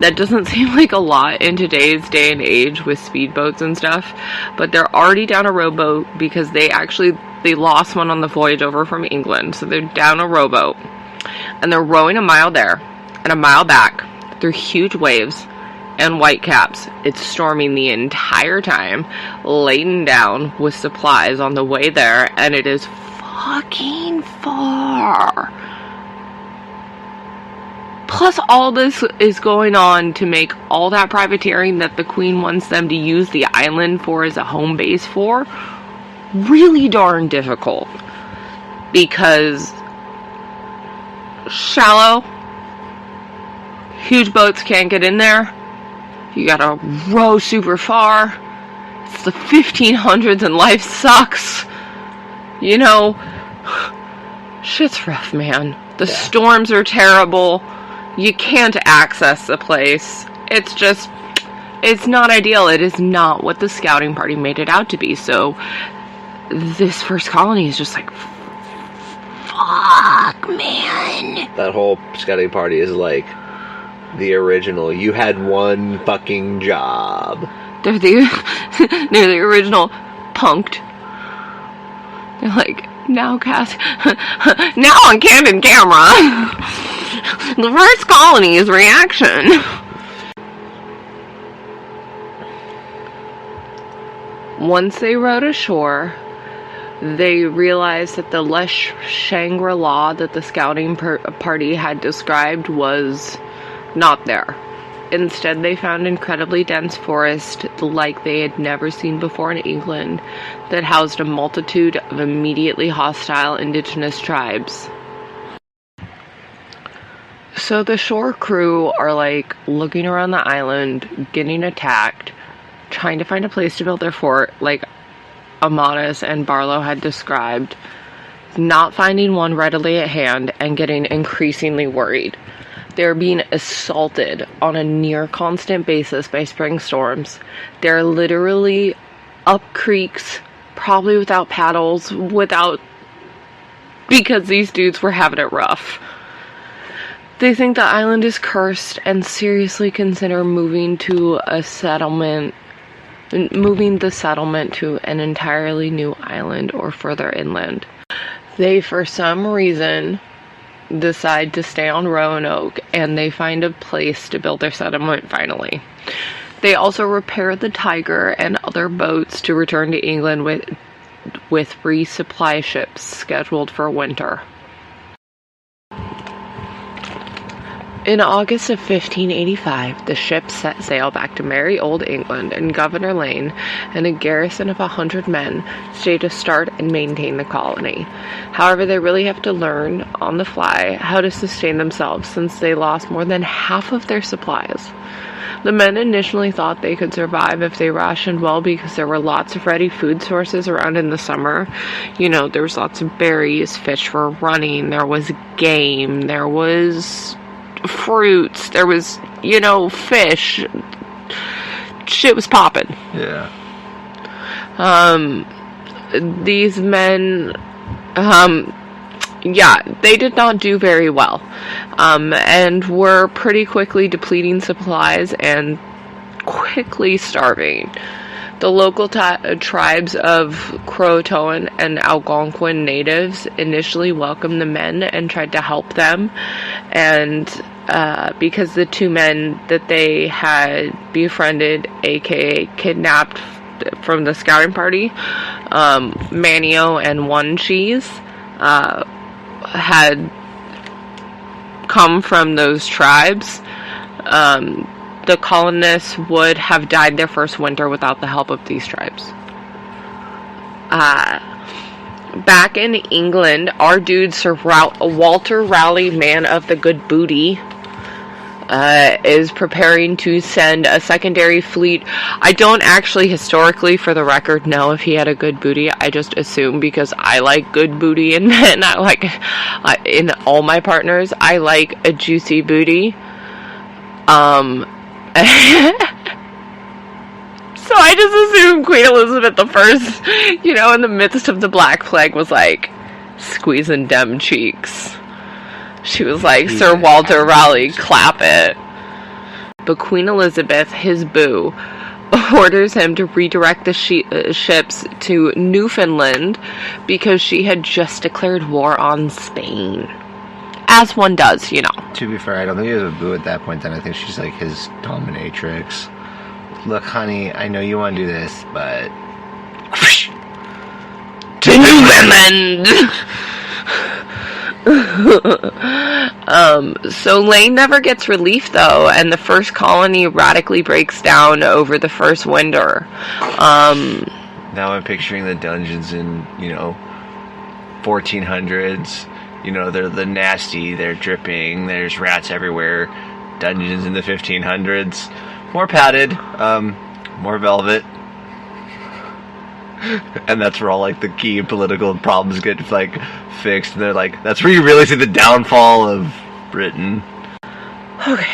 That doesn't seem like a lot in today's day and age with speedboats and stuff, but they're already down a rowboat because they lost one on the voyage over from England, so they're down a rowboat, and they're rowing a mile there and a mile back through huge waves and whitecaps. It's storming the entire time, laden down with supplies on the way there, and it is fucking far. Plus, all this is going on to make all that privateering that the Queen wants them to use the island for as a home base for really darn difficult. Because shallow, huge boats can't get in there. You gotta row super far. It's the 1500s and life sucks. You know, shit's rough, man. The storms are terrible. You can't access the place. It's not ideal. It is not what the scouting party made it out to be. So, this first colony is just like, fuck, man. That whole scouting party is like the original. You had one fucking job. They're the original punked. They're like, now on candid camera. The first colony's reaction. Once they rowed ashore, they realized that the lush Shangri-La that the scouting party had described was not there. Instead, they found incredibly dense forest like they had never seen before in England that housed a multitude of immediately hostile indigenous tribes. So the shore crew are like looking around the island, getting attacked, trying to find a place to build their fort like Amadas and Barlow had described, not finding one readily at hand and getting increasingly worried. They're being assaulted on a near constant basis by spring storms. They're literally up creeks, probably without paddles, because these dudes were having it rough. They think the island is cursed and seriously consider moving the settlement to an entirely new island or further inland. They, for some reason, decide to stay on Roanoke, and they find a place to build their settlement finally. They also repair the Tiger and other boats to return to England with resupply ships scheduled for winter. In August of 1585, the ships set sail back to merry old England, and Governor Lane and a garrison of 100 men stay to start and maintain the colony. However, they really have to learn on the fly how to sustain themselves since they lost more than half of their supplies. The men initially thought they could survive if they rationed well because there were lots of ready food sources around in the summer. You know, there was lots of berries, fish for running, there was game, there was fruits, there was, fish. Shit was popping. Yeah. These men, they did not do very well, and were pretty quickly depleting supplies and quickly starving. The local tribes of Croatoan and Algonquin natives initially welcomed the men and tried to help them, and because the two men that they had befriended, aka kidnapped from the scouting party, Manio and One Cheese, had come from those tribes, the colonists would have died their first winter without the help of these tribes. Back in England, our dude Sir Walter Raleigh, man of the good booty, is preparing to send a secondary fleet. I don't actually, historically, for the record, know if he had a good booty. I just assume because I like good booty in men. In all my partners, I like a juicy booty. So I just assumed Queen Elizabeth I, in the midst of the Black Plague, was like squeezing dem cheeks. She was like, Sir Walter Raleigh, clap it. But Queen Elizabeth, his boo, orders him to redirect the ships to Newfoundland because she had just declared war on Spain. As one does, you know. To be fair, I don't think he was a boo at that point then. I think she's like his dominatrix. Look, honey, I know you want to do this, but... to Newfoundland! So Lane never gets relief, though, and the first colony radically breaks down over the first winter. Now I'm picturing the dungeons in, 1400s. They're nasty, they're dripping, there's rats everywhere. Dungeons in the 1500s. More padded, more velvet. And that's where all, the key political problems get, fixed. And they're that's where you really see the downfall of Britain. Okay.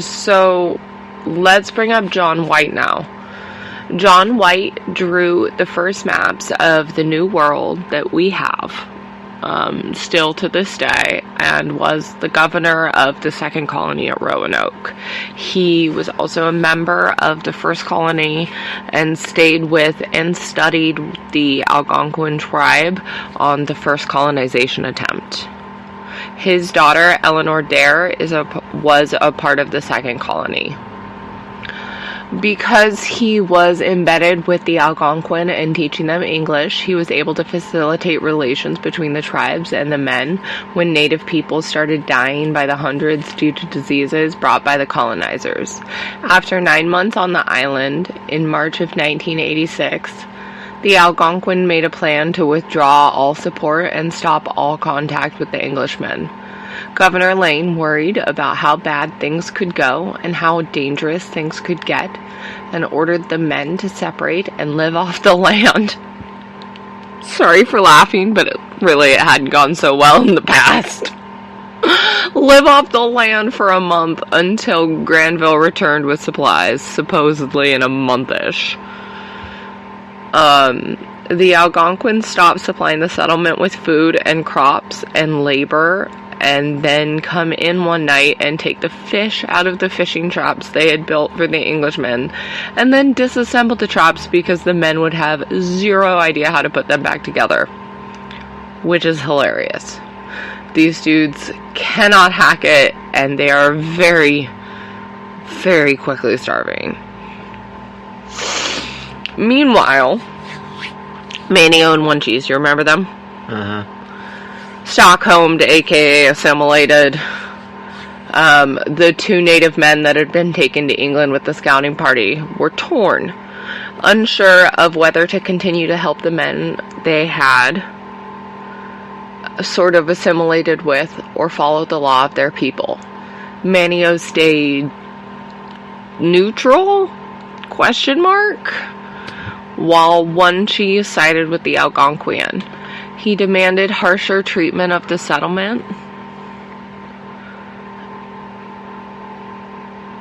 So, let's bring up John White now. John White drew the first maps of the New World that we have, still to this day, and was the governor of the second colony at Roanoke. He was also a member of the first colony and stayed with and studied the Algonquin tribe on the first colonization attempt. His daughter, Eleanor Dare, was a part of the second colony. Because he was embedded with the Algonquin and teaching them English, he was able to facilitate relations between the tribes and the men when native people started dying by the hundreds due to diseases brought by the colonizers. After 9 months on the island, in March of 1986, the Algonquin made a plan to withdraw all support and stop all contact with the Englishmen. Governor Lane worried about how bad things could go and how dangerous things could get, and ordered the men to separate and live off the land. Sorry for laughing, but it hadn't gone so well in the past. Live off the land for a month until Granville returned with supplies, supposedly in a month-ish. The Algonquins stopped supplying the settlement with food and crops and labor, and then come in one night and take the fish out of the fishing traps they had built for the Englishmen, and then disassemble the traps because the men would have zero idea how to put them back together. Which is hilarious. These dudes cannot hack it, and they are very, very quickly starving. Meanwhile, Manio and One Cheese, you remember them? Uh-huh. Stockholmed, aka assimilated. The two native men that had been taken to England with the scouting party were torn, unsure of whether to continue to help the men they had sort of assimilated with or follow the law of their people. Manio stayed neutral? ? While One Cheese sided with the Algonquian. He demanded harsher treatment of the settlement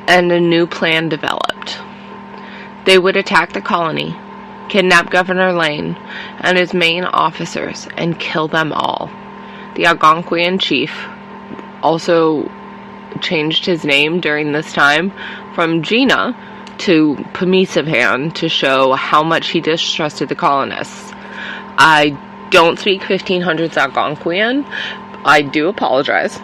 and a new plan developed. They would attack the colony, kidnap Governor Lane and his main officers, and kill them all. The Algonquian chief also changed his name during this time from Gina to Pumisivan to show how much he distrusted the colonists. I don't speak 1500s Algonquian. I do apologize.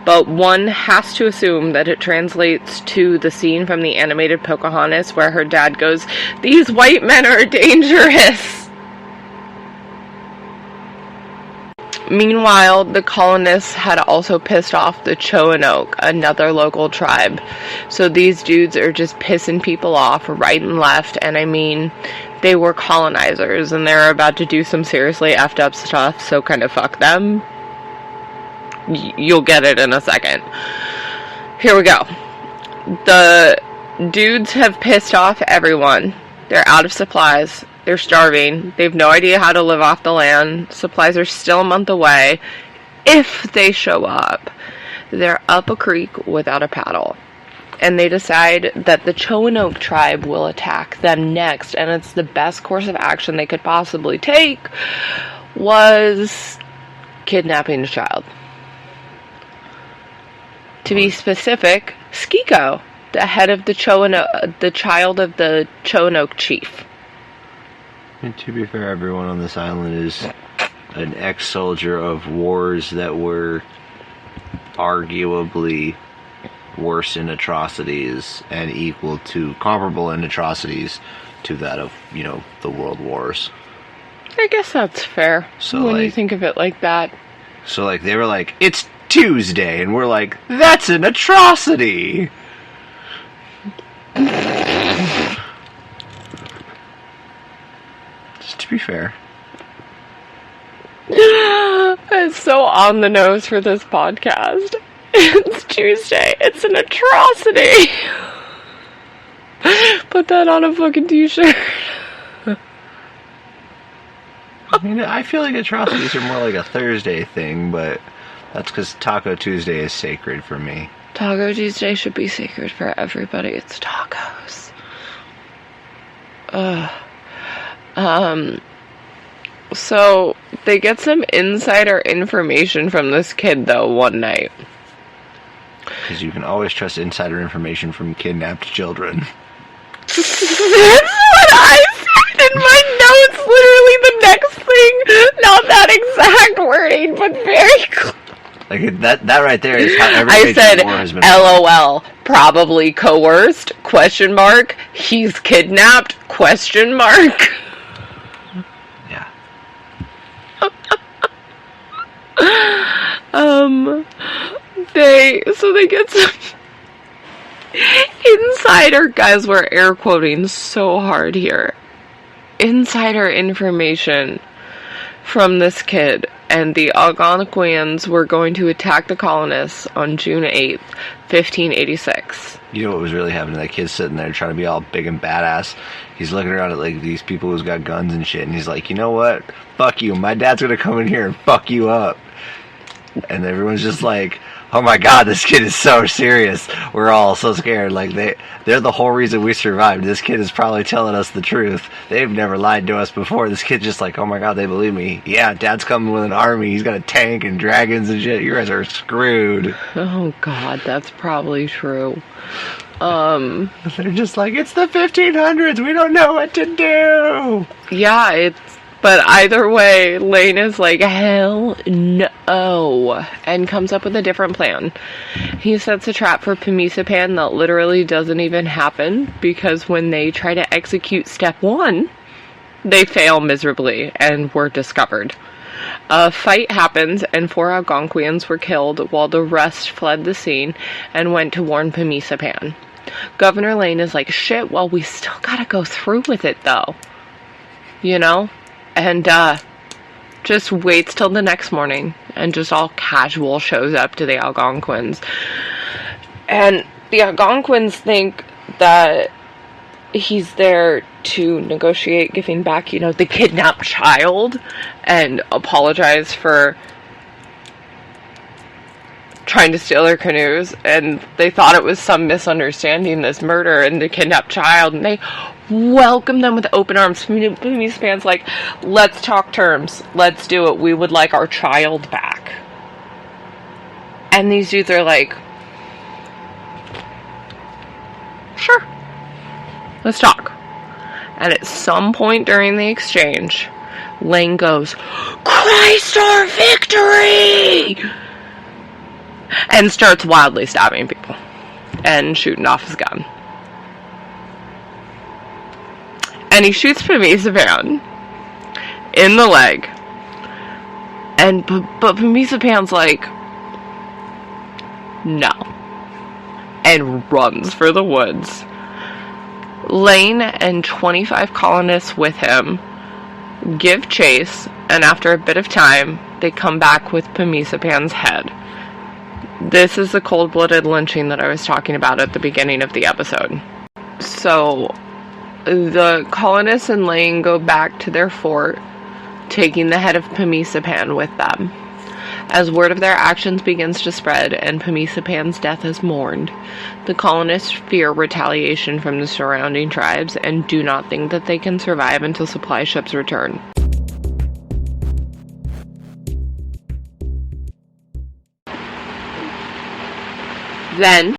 But one has to assume that it translates to the scene from the animated Pocahontas where her dad goes, "These white men are dangerous!" Meanwhile, the colonists had also pissed off the Roanoke, another local tribe. So these dudes are just pissing people off right and left, and I mean, they were colonizers, and they're about to do some seriously effed up stuff, so kind of fuck them. You'll get it in a second. Here we go. The dudes have pissed off everyone. They're out of supplies. They're starving. They have no idea how to live off the land. Supplies are still a month away. If they show up, they're up a creek without a paddle. And they decide that the Roanoke tribe will attack them next. And it's the best course of action they could possibly take was kidnapping a child. To be specific, Skiko, the head of the child of the Roanoke chief. And to be fair, everyone on this island is an ex-soldier of wars that were arguably worse in atrocities and equal to comparable in atrocities to that of, the world wars. I guess that's fair. So, when you think of it like that. So, they were like, it's Tuesday, and we're like, that's an atrocity! Just to be fair. It's so on the nose for this podcast. It's Tuesday. It's an atrocity. Put that on a fucking t-shirt. I feel like atrocities are more like a Thursday thing, but that's because Taco Tuesday is sacred for me. Taco Tuesday should be sacred for everybody. It's tacos. So they get some insider information from this kid, though, one night. Because you can always trust insider information from kidnapped children. That's what I said in my notes. Literally the next thing. Not that exact wording, but very close. Like that right there is how every I said, war has been. LOL, probably coerced, ? He's kidnapped, ? Yeah. They get some insider, guys, we're air quoting so hard here. Insider information from this kid, and the Algonquians were going to attack the colonists on June 8th, 1586. You know what was really happening? That kid's sitting there trying to be all big and badass. He's looking around at like these people who's got guns and shit, and he's like, you know what? Fuck you. My dad's gonna come in here and fuck you up. And everyone's just like, oh my god, this kid is so serious. We're all so scared. Like, they're the whole reason we survived. This kid is probably telling us the truth. They've never lied to us before. This kid's just like, oh my god, they believe me. Yeah, Dad's coming with an army. He's got a tank and dragons and shit. You guys are screwed. Oh god, that's probably true. They're just like, it's the 1500s. We don't know what to do. Yeah, but either way, Lane is like, hell no, and comes up with a different plan. He sets a trap for Pemisapan that literally doesn't even happen, because when they try to execute step 1, they fail miserably and were discovered. A fight happens, and 4 Algonquians were killed, while the rest fled the scene and went to warn Pemisapan. Governor Lane is like, shit, well, we still gotta go through with it, though. And, just waits till the next morning, and just all casual shows up to the Algonquins. And the Algonquins think that he's there to negotiate giving back, the kidnapped child, and apologize for trying to steal their canoes, and they thought it was some misunderstanding, this murder and the kidnapped child, and they welcome them with open arms. Pemisapan's like, let's talk terms, let's do it, we would like our child back. And these dudes are like, sure, let's talk. And at some point during the exchange, Lane goes, Christ our victory! And starts wildly stabbing people and shooting off his gun. And he shoots Pemisapan in the leg. But Pemisapan's like, no. And runs for the woods. Lane and 25 colonists with him give chase, and after a bit of time, they come back with Pemisapan's head. This is the cold-blooded lynching that I was talking about at the beginning of the episode. So, the colonists and Lane go back to their fort, taking the head of Pemisapan with them. As word of their actions begins to spread and Pemisapan's death is mourned, the colonists fear retaliation from the surrounding tribes and do not think that they can survive until supply ships return. Then